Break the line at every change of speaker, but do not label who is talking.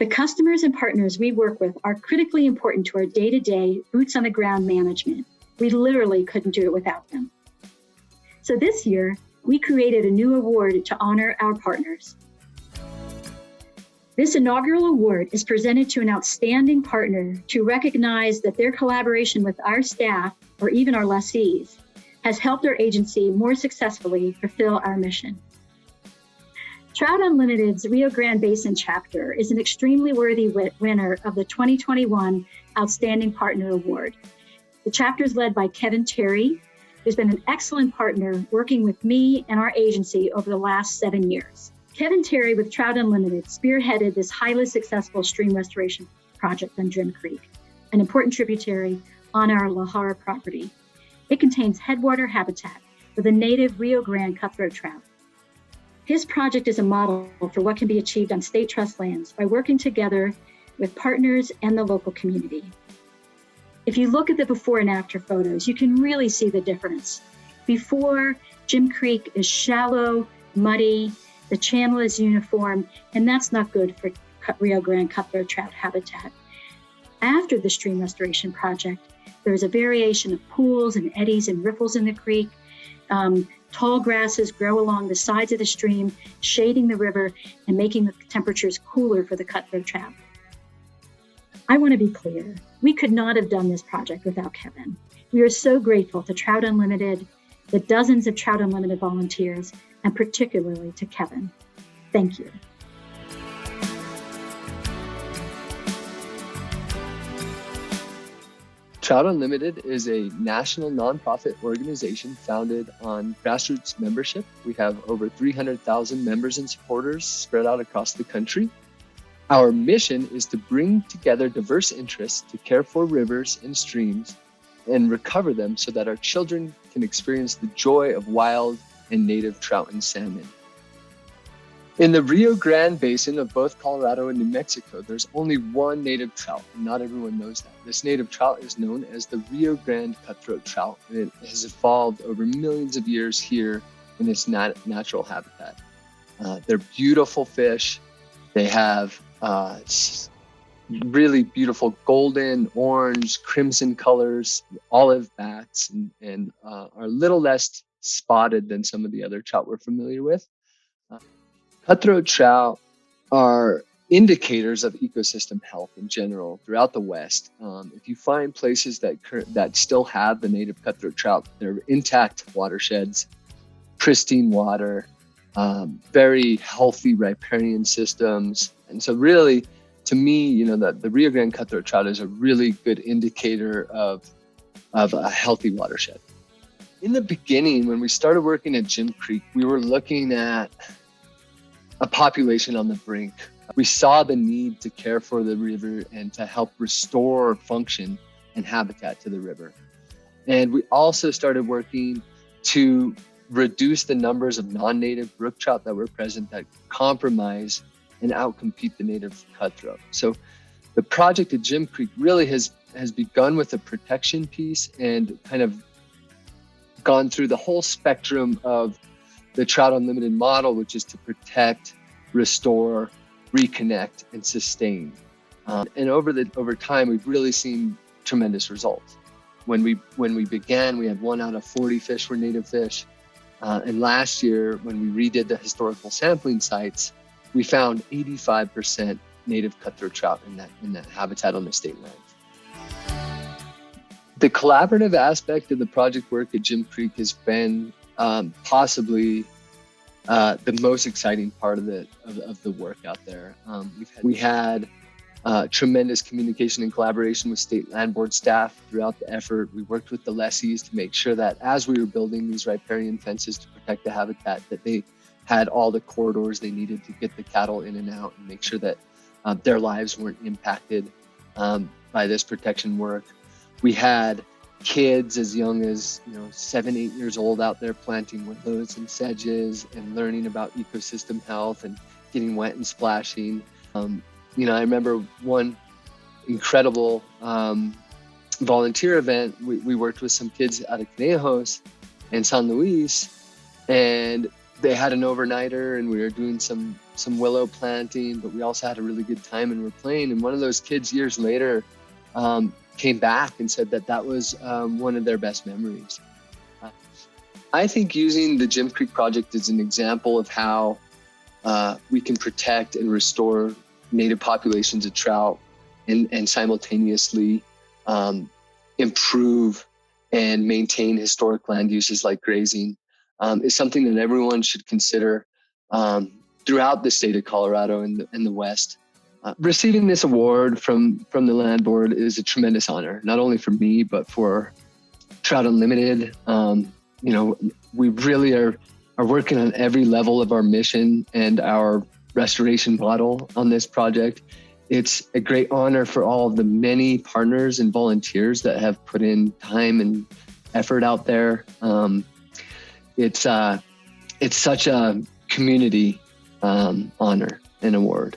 The customers and partners we work with are critically important to our day-to-day boots-on-the-ground management. We literally couldn't do it without them. So this year, we created a new award to honor our partners. This inaugural award is presented to an outstanding partner to recognize that their collaboration with our staff, or even our lessees, has helped our agency more successfully fulfill our mission. Trout Unlimited's Rio Grande Basin chapter is an extremely worthy winner of the 2021 Outstanding Partner Award. The chapter is led by Kevin Terry, who's been an excellent partner working with me and our agency over the last 7 years. Kevin Terry with Trout Unlimited spearheaded this highly successful stream restoration project on Jim Creek, an important tributary on our La Jara property. It contains headwater habitat for the native Rio Grande cutthroat trout. His project is a model for what can be achieved on state trust lands by working together with partners and the local community. If you look at the before and after photos, you can really see the difference. Before, Jim Creek is shallow, muddy, the channel is uniform, and that's not good for Rio Grande cutthroat trout habitat. After the stream restoration project, there's a variation of pools and eddies and riffles in the creek. Tall grasses grow along the sides of the stream, shading the river and making the temperatures cooler for the cutthroat trout. I want to be clear, we could not have done this project without Kevin. We are so grateful to Trout Unlimited, the dozens of Trout Unlimited volunteers, and particularly to Kevin. Thank you.
Trout Unlimited is a national nonprofit organization founded on grassroots membership. We have over 300,000 members and supporters spread out across the country. Our mission is to bring together diverse interests to care for rivers and streams and recover them so that our children can experience the joy of wild and native trout and salmon. In the Rio Grande Basin of both Colorado and New Mexico, there's only one native trout, and not everyone knows that. This native trout is known as the Rio Grande cutthroat trout, and it has evolved over millions of years here in its natural habitat. They're beautiful fish. They have really beautiful golden, orange, crimson colors, olive backs, and are a little less spotted than some of the other trout we're familiar with. Cutthroat trout are indicators of ecosystem health in general throughout the West. If you find places that still have the native cutthroat trout, they're intact watersheds, pristine water, very healthy riparian systems. And so really, to me, the Rio Grande cutthroat trout is a really good indicator of a healthy watershed. In the beginning, when we started working at Jim Creek, we were looking at a population on the brink. We saw the need to care for the river and to help restore function and habitat to the river. And we also started working to reduce the numbers of non-native brook trout that were present that compromise and outcompete the native cutthroat. So the project at Jim Creek really has begun with a protection piece and kind of gone through the whole spectrum of the Trout Unlimited model, which is to protect, restore, reconnect, and sustain. And over time, we've really seen tremendous results. When we began, we had 1 out of 40 fish were native fish. And last year, when we redid the historical sampling sites, we found 85% native cutthroat trout in that habitat on the state lands. The collaborative aspect of the project work at Jim Creek has been possibly the most exciting part of the work out there. We had tremendous communication and collaboration with state land board staff throughout the effort. We worked with the lessees to make sure that as we were building these riparian fences to protect the habitat, that they had all the corridors they needed to get the cattle in and out and make sure that their lives weren't impacted by this protection work. We had kids as young as 7, 8 years old out there planting willows and sedges and learning about ecosystem health and getting wet and splashing. I remember one incredible volunteer event. We worked with some kids out of Conejos and San Luis, and they had an overnighter, and we were doing some willow planting, but we also had a really good time and we're playing. And one of those kids years later came back and said that was one of their best memories. I think using the Jim Creek Project is an example of how we can protect and restore native populations of trout and simultaneously improve and maintain historic land uses like grazing is something that everyone should consider throughout the state of Colorado and the West. Receiving this award from the Land Board is a tremendous honor, not only for me, but for Trout Unlimited. We really are working on every level of our mission and our restoration model on this project. It's a great honor for all of the many partners and volunteers that have put in time and effort out there. It's such a community honor and award.